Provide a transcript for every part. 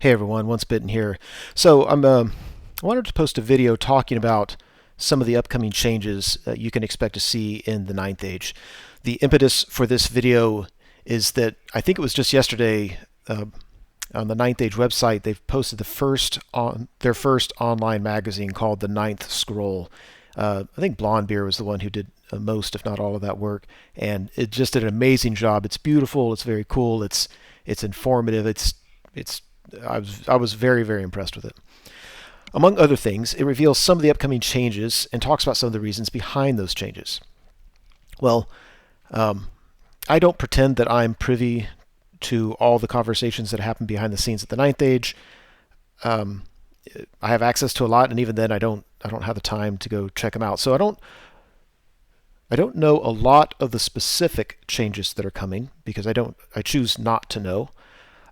Hey everyone, Once Bitten here. I wanted to post a video talking about some of the upcoming changes that you can expect to see in the Ninth Age. The impetus for this video is that I think it was just yesterday on the Ninth Age website they've posted their first online magazine called the Ninth Scroll. I think Blondebeer was the one who did most, if not all, of that work, and it just did an amazing job. It's beautiful. It's very cool. It's informative. It's I was very, very impressed with it. Among other things, it reveals some of the upcoming changes and talks about some of the reasons behind those changes. Well, I don't pretend that I'm privy to all the conversations that happen behind the scenes at the Ninth Age. I have access to a lot, and even then, I don't have the time to go check them out. So I don't know a lot of the specific changes that are coming because I choose not to know.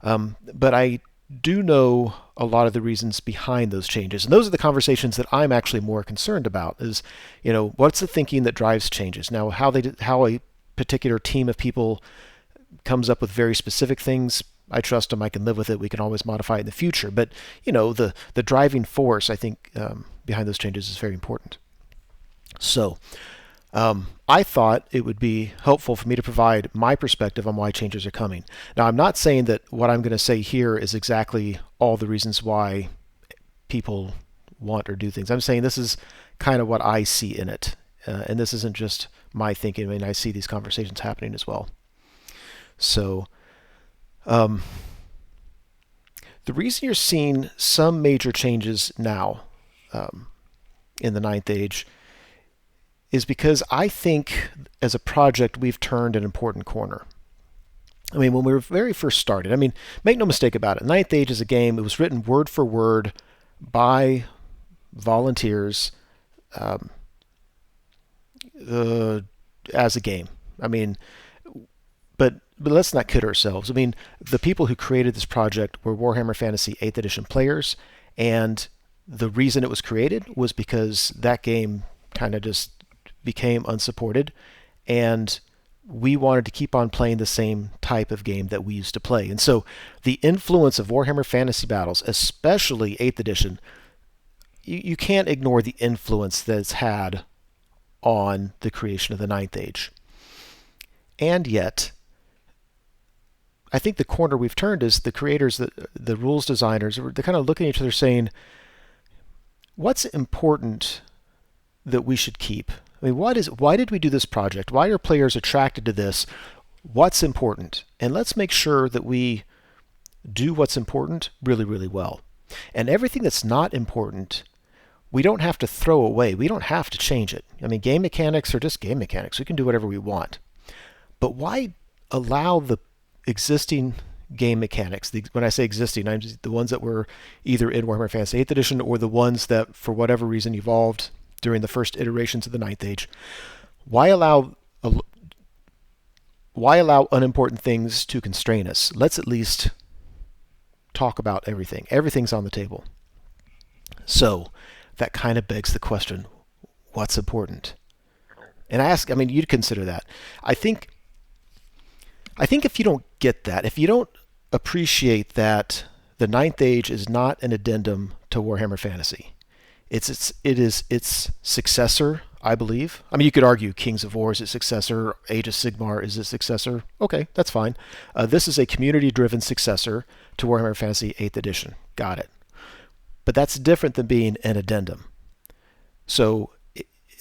But I do know a lot of the reasons behind those changes. And those are the conversations that I'm actually more concerned about is, what's the thinking that drives changes? Now, how a particular team of people comes up with very specific things, I trust them. I can live with it. We can always modify it in the future. But, the driving force, I think, behind those changes is very important. So, I thought it would be helpful for me to provide my perspective on why changes are coming. Now, I'm not saying that what I'm going to say here is exactly all the reasons why people want or do things. I'm saying this is kind of what I see in it. And this isn't just my thinking. I mean, I see these conversations happening as well. So, the reason you're seeing some major changes now in the Ninth Age is because I think as a project we've turned an important corner. I mean, when we were very first started, make no mistake about it, Ninth Age is a game, it was written word for word by volunteers as a game. But let's not kid ourselves. The people who created this project were Warhammer Fantasy 8th Edition players, and the reason it was created was because that game kind of just became unsupported, and we wanted to keep on playing the same type of game that we used to play. And so the influence of Warhammer Fantasy Battles, especially 8th Edition, you can't ignore the influence that it's had on the creation of the Ninth Age. And yet, I think the corner we've turned is the creators, the rules designers, they're kind of looking at each other saying, what's important that we should keep? Why did we do this project? Why are players attracted to this? What's important? And let's make sure that we do what's important really, really well. And everything that's not important, we don't have to throw away. We don't have to change it. Game mechanics are just game mechanics. We can do whatever we want. But why allow the existing game mechanics, when I say existing, I'm just the ones that were either in Warhammer Fantasy 8th Edition or the ones that, for whatever reason, evolved during the first iterations of the Ninth Age. Why allow unimportant things to constrain us? Let's at least talk about everything. Everything's on the table. So that kind of begs the question, what's important? And you'd consider that. I think if you don't get that, if you don't appreciate that the Ninth Age is not an addendum to Warhammer Fantasy, it is its successor, I believe. You could argue Kings of War is its successor, Age of Sigmar is its successor. Okay, that's fine. This is a community-driven successor to Warhammer Fantasy 8th Edition. Got it. But that's different than being an addendum. So,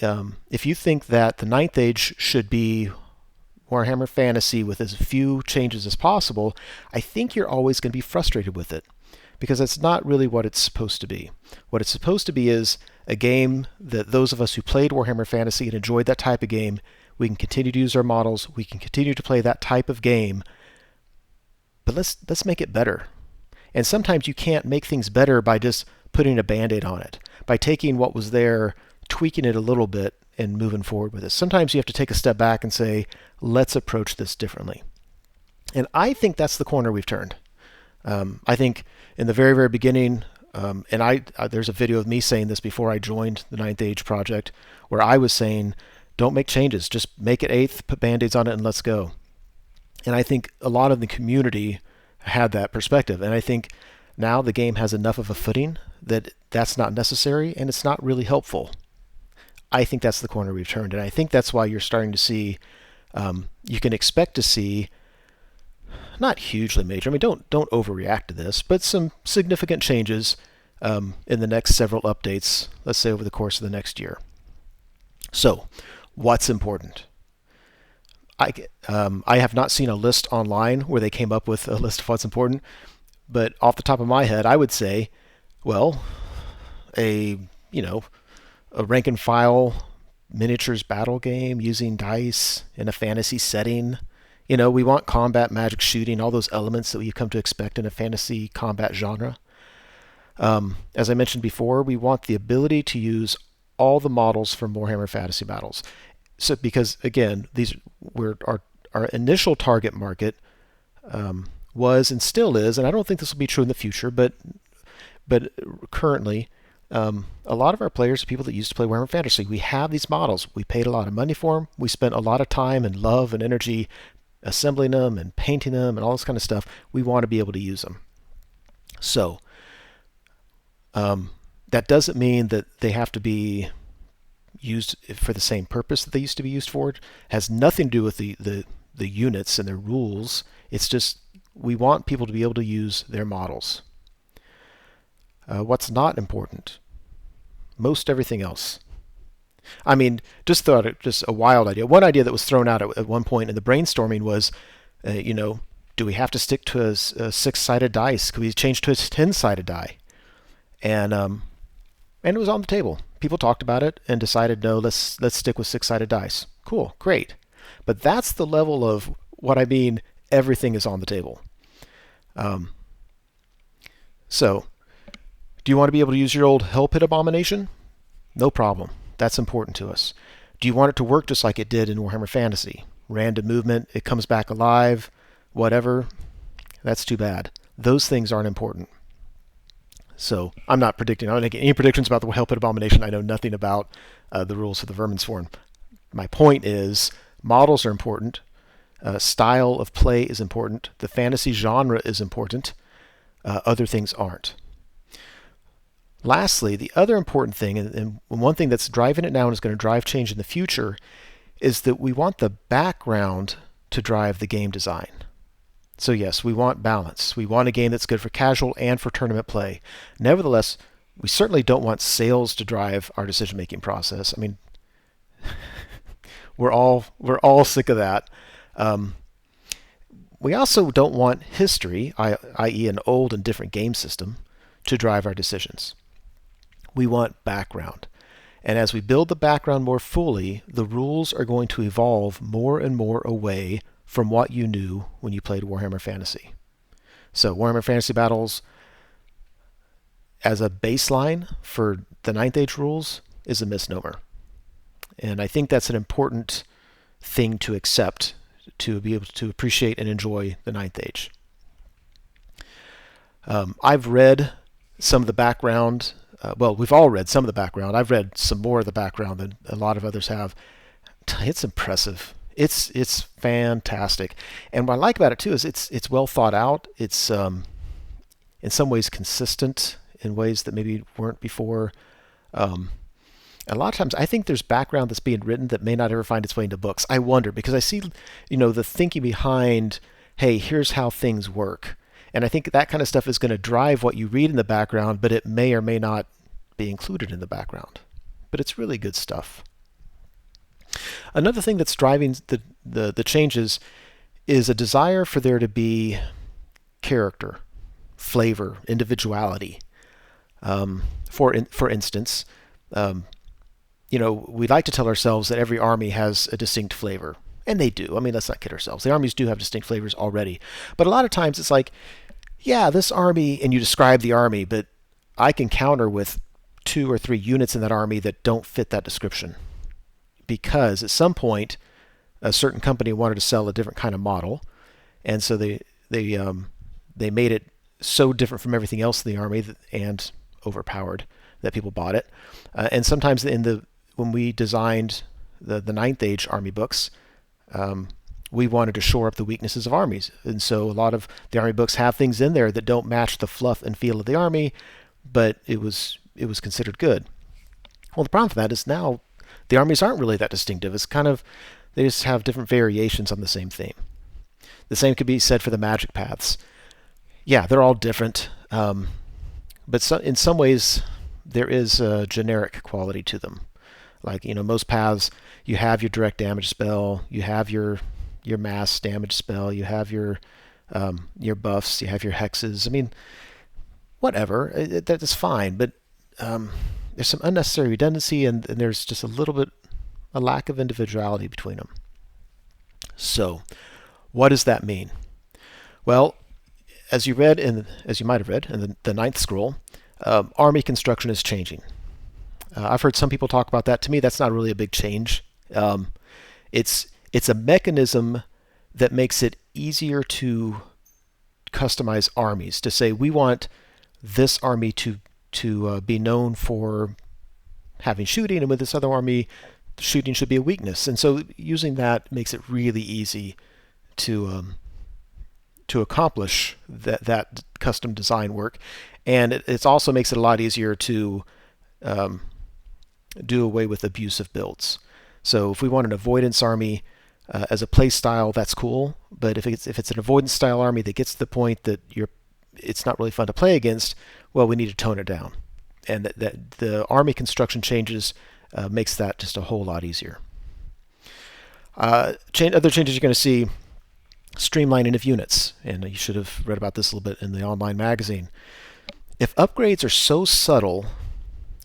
if you think that the Ninth Age should be Warhammer Fantasy with as few changes as possible, I think you're always going to be frustrated with it, because that's not really what it's supposed to be. What it's supposed to be is a game that those of us who played Warhammer Fantasy and enjoyed that type of game, we can continue to use our models, we can continue to play that type of game, but let's make it better. And sometimes you can't make things better by just putting a Band-Aid on it, by taking what was there, tweaking it a little bit, and moving forward with it. Sometimes you have to take a step back and say, let's approach this differently. And I think that's the corner we've turned. I think in the very, very beginning, there's a video of me saying this before I joined the Ninth Age project, where I was saying, don't make changes, just make it 8th, put Band-Aids on it, and let's go. And I think a lot of the community had that perspective. And I think Now the game has enough of a footing that that's not necessary, and it's not really helpful. I think that's the corner we've turned, and I think that's why you're starting to see, you can expect to see, not hugely major, I mean, don't overreact to this, but some significant changes in the next several updates, let's say over the course of the next year. So, what's important? I have not seen a list online where they came up with a list of what's important, but off the top of my head, I would say, well, a a rank and file miniatures battle game using dice in a fantasy setting. We want combat, magic, shooting, all those elements that we've come to expect in a fantasy combat genre. As I mentioned before, we want the ability to use all the models from Warhammer Fantasy Battles. So, because again, our initial target market was and still is, and I don't think this will be true in the future, but currently, a lot of our players are people that used to play Warhammer Fantasy. We have these models. We paid a lot of money for them. We spent a lot of time and love and energy assembling them and painting them and all this kind of stuff. We want to be able to use them. So that doesn't mean that they have to be used for the same purpose that they used to be used for. It has nothing to do with the units and their rules. It's just we want people to be able to use their models. What's not important? Most everything else. I mean, just a wild idea. One idea that was thrown out at one point in the brainstorming was, do we have to stick to a 6-sided dice? Could we change to a 10-sided die? And it was on the table. People talked about it and decided, no, let's stick with 6-sided dice. Cool, great. But that's the level of what I mean. Everything is on the table. So, do you want to be able to use your old Hell Pit Abomination? No problem. That's important to us. Do you want it to work just like it did in Warhammer Fantasy? Random movement, it comes back alive, whatever. That's too bad. Those things aren't important. So I'm not predicting. I'm not making any predictions about the Hell Pit Abomination. I know nothing about the rules for the Vermin Sworn. My point is, models are important. Style of play is important. The fantasy genre is important. Other things aren't. Lastly, the other important thing, and one thing that's driving it now and is going to drive change in the future, is that we want the background to drive the game design. So yes, we want balance. We want a game that's good for casual and for tournament play. Nevertheless, we certainly don't want sales to drive our decision-making process. I mean, we're all sick of that. We also don't want history, i.e. an old and different game system, to drive our decisions. We want background. And as we build the background more fully, the rules are going to evolve more and more away from what you knew when you played Warhammer Fantasy. So Warhammer Fantasy Battles as a baseline for the 9th Age rules is a misnomer. And I think that's an important thing to accept to be able to appreciate and enjoy the 9th Age. I've read some of the background. We've all read some of the background. I've read some more of the background than a lot of others have. It's impressive. It's fantastic. And what I like about it too is it's well thought out. It's in some ways consistent in ways that maybe weren't before. A lot of times I think there's background that's being written that may not ever find its way into books. I wonder, because I see, the thinking behind, hey, here's how things work. And I think that kind of stuff is going to drive what you read in the background, but it may or may not be included in the background. But it's really good stuff. Another thing that's driving the changes is a desire for there to be character, flavor, individuality. For instance, we like to tell ourselves that every army has a distinct flavor. And they do. I mean, let's not kid ourselves. The armies do have distinct flavors already. But a lot of times it's like, yeah, this army, and you describe the army, but I can counter with 2 or 3 units in that army that don't fit that description. Because at some point, a certain company wanted to sell a different kind of model, and so they made it so different from everything else in the army and overpowered that people bought it. And sometimes when we designed the 9th Age army books, we wanted to shore up the weaknesses of armies. And so a lot of the army books have things in there that don't match the fluff and feel of the army, but it was considered good. Well, the problem with that is now the armies aren't really that distinctive. It's kind of, they just have different variations on the same theme. The same could be said for the magic paths. Yeah, they're all different, but in some ways there is a generic quality to them. Like, most paths, you have your direct damage spell, you have your mass damage spell, you have your buffs, you have your hexes. I mean, whatever, that is fine, but there's some unnecessary redundancy, and there's just a lack of individuality between them. So, what does that mean? Well, as you might have read in the ninth scroll, army construction is changing. I've heard some people talk about that. To me, that's not really a big change. It's a mechanism that makes it easier to customize armies. To say we want this army to be known for having shooting, and with this other army, shooting should be a weakness. And so using that makes it really easy to accomplish that custom design work, and it also makes it a lot easier to do away with abusive builds. So if we want an avoidance army as a play style, that's cool. But if it's an avoidance style army that gets to the point that it's not really fun to play against, well, we need to tone it down. And that the army construction changes makes that just a whole lot easier. Other changes you're going to see: streamlining of units, and you should have read about this a little bit in the online magazine. If upgrades are so subtle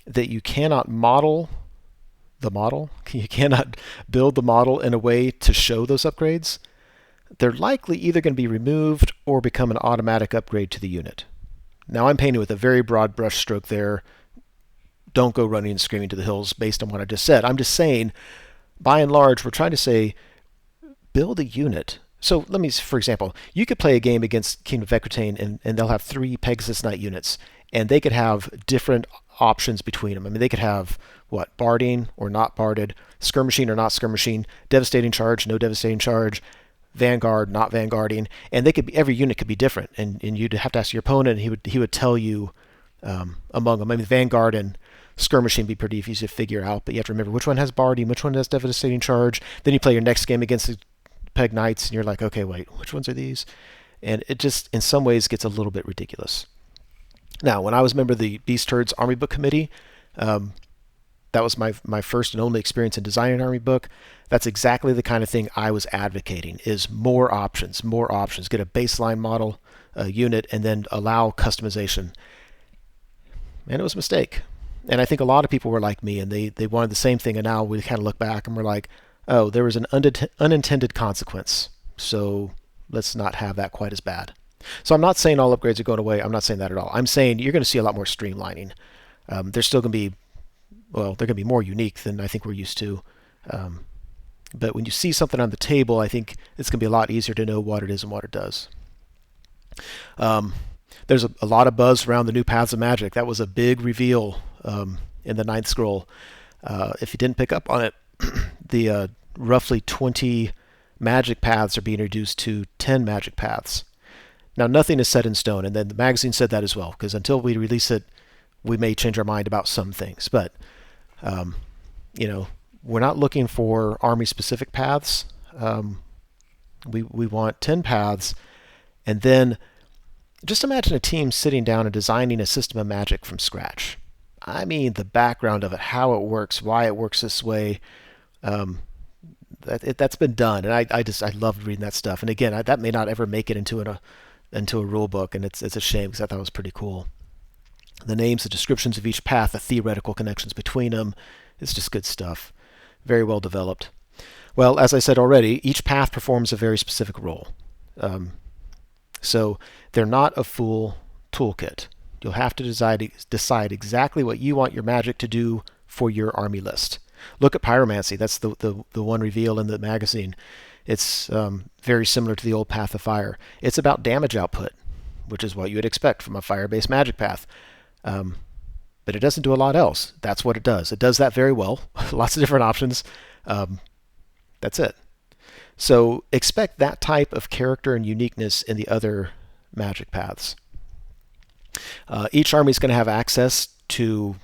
that you cannot model the model, you cannot build the model in a way to show those upgrades, they're likely either going to be removed or become an automatic upgrade to the unit. Now, I'm painting with a very broad brush stroke there. Don't go running and screaming to the hills based on what I just said. I'm just saying, by and large, we're trying to say, build a unit. So for example, you could play a game against Kingdom of Equitaine, and they'll have 3 Pegasus Knight units, and they could have different options between them. I mean, they could have, barding or not barded, skirmishing or not skirmishing, devastating charge, no devastating charge, vanguard, not vanguarding, and every unit could be different, and you'd have to ask your opponent, and he would tell you among them. I mean, vanguard and skirmishing would be pretty easy to figure out, but you have to remember which one has barding, which one has devastating charge. Then you play your next game against the Peg Knights, and you're like, okay, wait, which ones are these? And it just, in some ways, gets a little bit ridiculous. Now, when I was a member of the Beast Herds Army Book Committee, that was my first and only experience in designing an army book. That's exactly the kind of thing I was advocating, is more options. Get a baseline model, a unit, and then allow customization. And it was a mistake. And I think a lot of people were like me, and they wanted the same thing, and now we kind of look back and we're like, oh, there was an unintended consequence, so let's not have that quite as bad. So I'm not saying all upgrades are going away. I'm not saying that at all. I'm saying you're going to see a lot more streamlining. They're still going to be, they're going to be more unique than I think we're used to. But when you see something on the table, I think it's going to be a lot easier to know what it is and what it does. There's a lot of buzz around the new Paths of Magic. That was a big reveal in the 9th scroll. If you didn't pick up on it, the roughly 20 magic paths are being reduced to 10 magic paths. Now, nothing is set in stone, and then the magazine said that as well, because until we release it, we may change our mind about some things. But, we're not looking for army-specific paths. We want 10 paths, and then just imagine a team sitting down and designing a system of magic from scratch. I mean, the background of it, how it works, why it works this way. That's been done, and I loved reading that stuff. And again, that may not ever make it into a rule book, and it's a shame, because I thought it was pretty cool. The names, the descriptions of each path, the theoretical connections between them, it's just good stuff. Very well developed. Well, as I said already, each path performs a very specific role. So they're not a full toolkit. You'll have to decide exactly what you want your magic to do for your army list. Look at pyromancy. That's the one reveal in the magazine. It's very similar to the old Path of Fire. It's about damage output, which is what you would expect from a fire-based magic path. But it doesn't do a lot else. That's what it does. It does that very well. Lots of different options. That's it. So expect that type of character and uniqueness in the other magic paths. Each army is going to have access to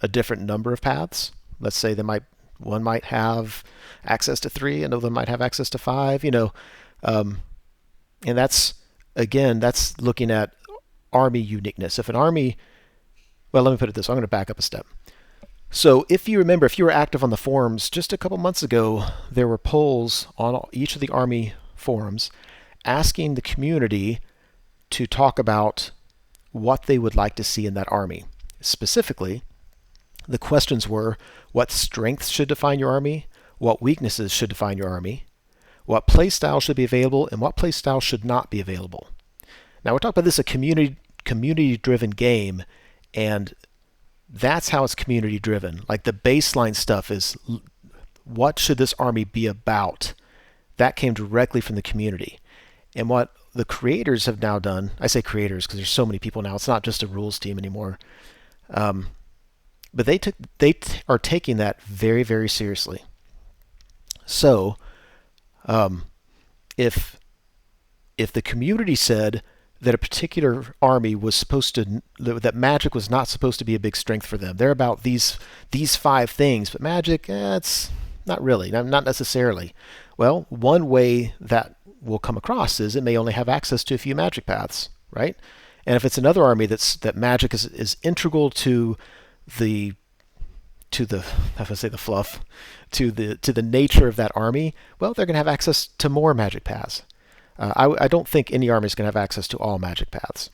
a different number of paths. Let's say one might have access to 3, another might have access to 5. And that's looking at army uniqueness. If an army, well, let me put it this way. I'm going to back up a step. So if you remember, if you were active on the forums just a couple months ago, there were polls on each of the army forums asking the community to talk about what they would like to see in that army. Specifically, the questions were, what strengths should define your army? What weaknesses should define your army? What playstyle should be available, and what playstyle should not be available? Now, we're talking about this a community-driven game, and that's how it's community-driven. Like the baseline stuff is, what should this army be about? That came directly from the community. And what the creators have now done, I say creators because there's so many people now, it's not just a rules team anymore, but they are taking that very, very seriously. So if the community said that a particular army was supposed to, that magic was not supposed to be a big strength for them, they're about these 5 things, but magic, it's not really, not necessarily. Well, one way that will come across is it may only have access to a few magic paths, right? And if it's another army that magic is integral to the fluff, to the nature of that army, well, they're going to have access to more magic paths. I don't think any army is going to have access to all magic paths.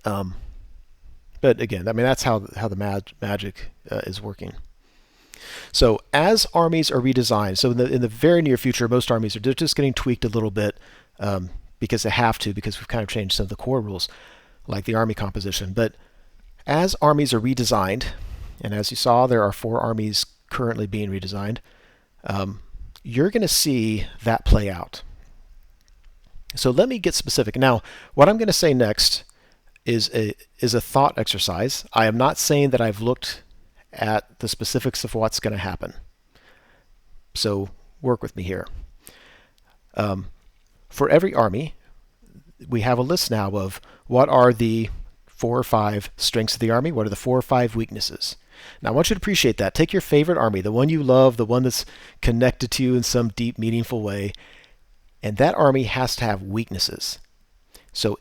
But again, I mean, that's how the magic is working. So as armies are redesigned, so in the very near future, most armies are just getting tweaked a little bit because they have to, because we've kind of changed some of the core rules, like the army composition. But as armies are redesigned, and as you saw, there are 4 armies currently being redesigned, you're going to see that play out. So let me get specific. Now, what I'm going to say next is a thought exercise. I am not saying that I've looked at the specifics of what's going to happen. So work with me here. For every army, we have a list now of what are the 4 or 5 strengths of the army, what are the 4 or 5 weaknesses. Now I want you to appreciate that. Take your favorite army, the one you love, the one that's connected to you in some deep, meaningful way, and that army has to have weaknesses. So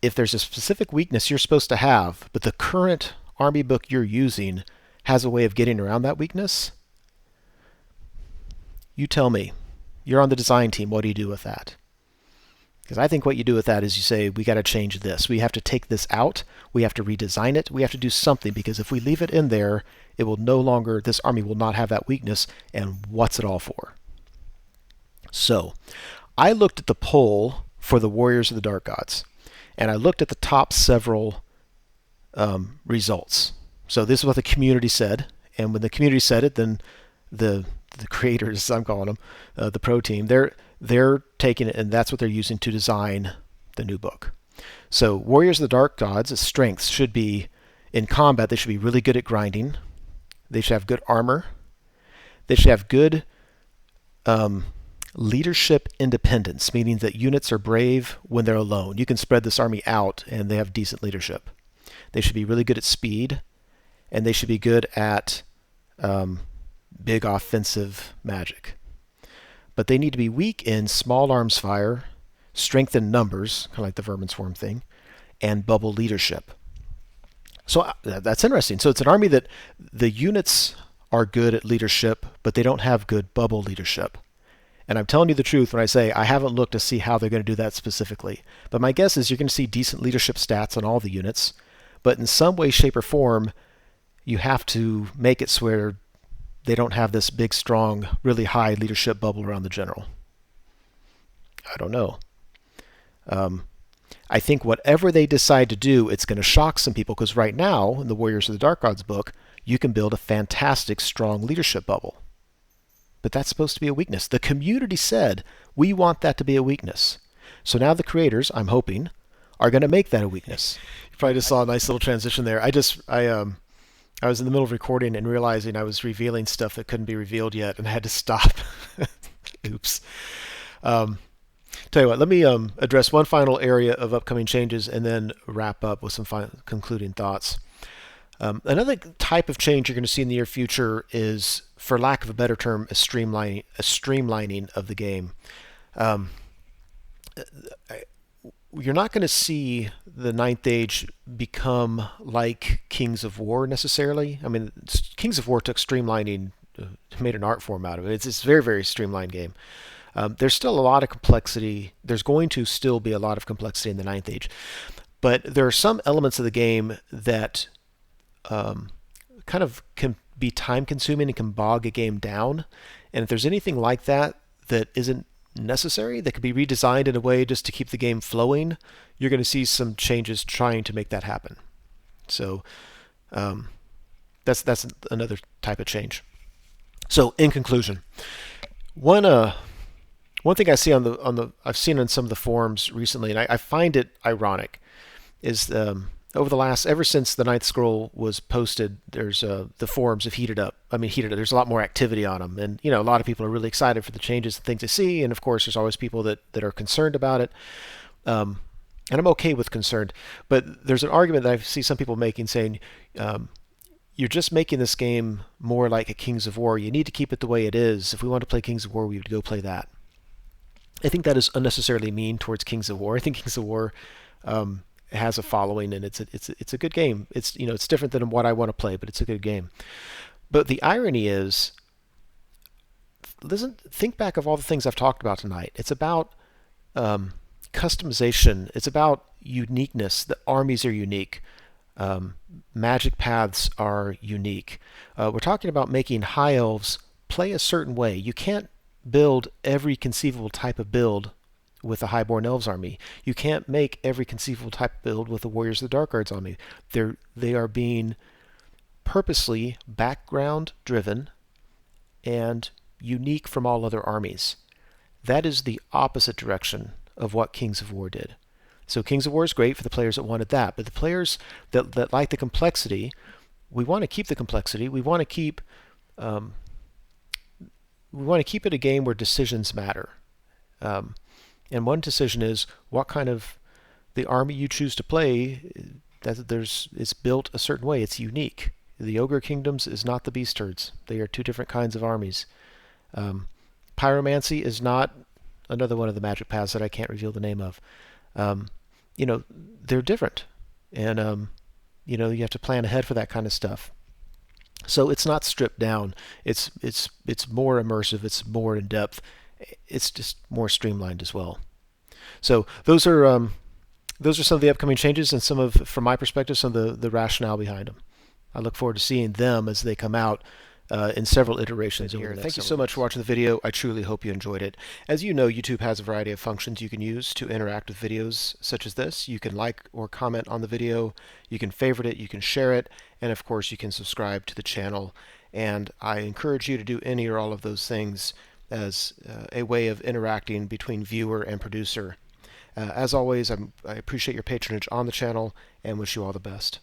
if there's a specific weakness you're supposed to have, but the current army book you're using has a way of getting around that weakness, you tell me. You're on the design team. What do you do with that? Because I think what you do with that is you say, we got to change this. We have to take this out. We have to redesign it. We have to do something, because if we leave it in there, it will no longer, this army will not have that weakness, and what's it all for? So I looked at the poll for the Warriors of the Dark Gods, and I looked at the top several results. So this is what the community said, and when the community said it, then the creators, I'm calling them, the pro team, they're taking it, and that's what they're using to design the new book. So Warriors of the Dark Gods' strengths should be, in combat, they should be really good at grinding. They should have good armor. They should have good leadership independence, meaning that units are brave when they're alone. You can spread this army out, and they have decent leadership. They should be really good at speed, and they should be good at big offensive magic. But they need to be weak in small arms fire, strength in numbers, kind of like the Vermin Swarm thing, and bubble leadership. So that's interesting. So it's an army that the units are good at leadership, but they don't have good bubble leadership. And I'm telling you the truth when I say I haven't looked to see how they're going to do that specifically. But my guess is you're going to see decent leadership stats on all the units, but in some way, shape, or form, you have to make it so where they don't have this big, strong, really high leadership bubble around the general. I don't know. I think whatever they decide to do, it's going to shock some people, because right now, in the Warriors of the Dark Gods book, you can build a fantastic, strong leadership bubble. But that's supposed to be a weakness. The community said, we want that to be a weakness. So now the creators, I'm hoping, are going to make that a weakness. You probably just saw a nice little transition there. I was in the middle of recording and realizing I was revealing stuff that couldn't be revealed yet, and I had to stop. Oops. Um, Tell you what, let me address one final area of upcoming changes and then wrap up with some concluding thoughts. Another type of change you're going to see in the near future is, for lack of a better term, a streamlining of the game. Um, you're not going to see the Ninth Age become like Kings of War necessarily. I mean, Kings of War took streamlining, made an art form out of it. It's a very, very streamlined game. There's still a lot of complexity. There's going to still be a lot of complexity in the Ninth Age. But there are some elements of the game that kind of can be time consuming and can bog a game down. And if there's anything like that that isn't necessary, that could be redesigned in a way just to keep the game flowing, you're going to see some changes trying to make that happen. So that's another type of change. So in conclusion, one thing I see I've seen on some of the forums recently, and I find it ironic, is ever since the Ninth Scroll was posted, there's the forums have heated up. I mean, heated up. There's a lot more activity on them, and a lot of people are really excited for the changes and things they see. And of course, there's always people that are concerned about it. And I'm okay with concerned, but there's an argument that I see some people making, saying you're just making this game more like a Kings of War. You need to keep it the way it is. If we want to play Kings of War, we have to go play that. I think that is unnecessarily mean towards Kings of War. I think Kings of War has a following, and it's a good game. It's different than what I want to play, but it's a good game. But the irony is, think back of all the things I've talked about tonight. It's about customization. It's about uniqueness. The armies are unique. Magic paths are unique. We're talking about making high elves play a certain way. You can't build every conceivable type of build with a Highborn Elves army. You can't make every conceivable type of build with the Warriors of the Dark Guards army. They are being purposely background driven and unique from all other armies. That is the opposite direction of what Kings of War did. So Kings of War is great for the players that wanted that, but the players that like the complexity, we want to keep the complexity. We want to keep it a game where decisions matter. And one decision is what kind of the army you choose to play. It's built a certain way. It's unique. The Ogre Kingdoms is not the Beast Herds. They are two different kinds of armies. Pyromancy is not another one of the magic paths that I can't reveal the name of. They're different, and you have to plan ahead for that kind of stuff. So it's not stripped down. It's more immersive. It's more in depth. It's just more streamlined as well. So those are some of the upcoming changes, and from my perspective, some of the rationale behind them. I look forward to seeing them as they come out in several iterations over the next. Thank you so much for watching the video. I truly hope you enjoyed it. As you know, YouTube has a variety of functions you can use to interact with videos such as this. You can like or comment on the video, you can favorite it, you can share it, and of course you can subscribe to the channel. And I encourage you to do any or all of those things as a way of interacting between viewer and producer. As always, I appreciate your patronage on the channel and wish you all the best.